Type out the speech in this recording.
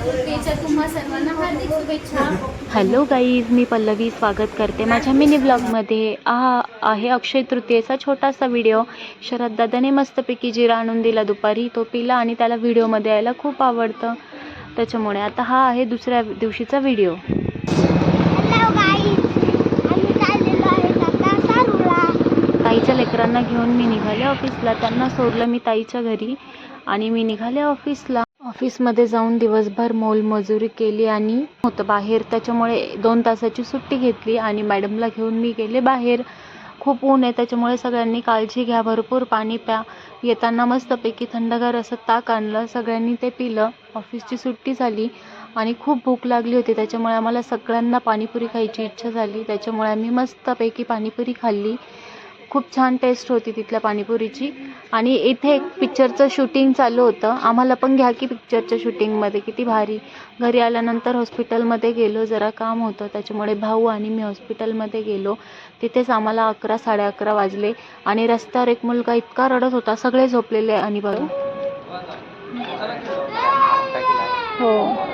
तृतीयेच्या तुम्हा सर्वांना हार्दिक शुभेच्छा. हॅलो गाईज, मी पल्लवी स्वागत करते माझ्या मिनी ब्लॉगमध्ये. आहे अक्षय तृतीयेचा छोटासा व्हिडिओ. शरद दादाने मस्तपैकी जिरा आणून दिला दुपारी, तो पिला आणि त्याला व्हिडिओमध्ये यायला खूप आवडतं. त्याच्यामुळे आता हा आहे दुसऱ्या दिवशीचा व्हिडिओ. ताईच्या लेकरांना घेऊन मी निघाले ऑफिसला. त्यांना सोडलं मी ताईच्या घरी आणि मी निघाले ऑफिसला. ऑफिसमध्ये जाऊन दिवसभर मोलमजुरी केली आणि होतं बाहेर, त्याच्यामुळे 2 तासाची सुट्टी घेतली आणि मॅडमला घेऊन मी गेले बाहेर. खूप ऊन आहे, त्याच्यामुळे सगळ्यांनी काळजी घ्या, भरपूर पाणी प्या. येताना मस्तपैकी थंडगार असं ताक आणलं, सगळ्यांनी ते पिलं. ऑफिसची सुट्टी झाली आणि खूप भूक लागली होती, त्याच्यामुळे आम्हाला सगळ्यांना पाणीपुरी खायची इच्छा झाली. त्याच्यामुळे आम्ही मस्तपैकी पाणीपुरी खाल्ली. खूप छान टेस्ट होती तिथल्या पाणीपुरीची. आणि इथे एक पिक्चरचं शूटिंग चालू होतं, आम्हाला पण घ्या की पिक्चरच्या शूटिंगमध्ये. किती भारी. घरी आल्यानंतर हॉस्पिटलमध्ये गेलो, जरा काम होतं त्याच्यामुळे भाऊ आणि मी हॉस्पिटलमध्ये गेलो. तिथेच आम्हाला 11 11:30 वाजले आणि रस्त्यावर एक मुलगा इतका रडत होता, सगळे झोपलेले आणि बघा. हो.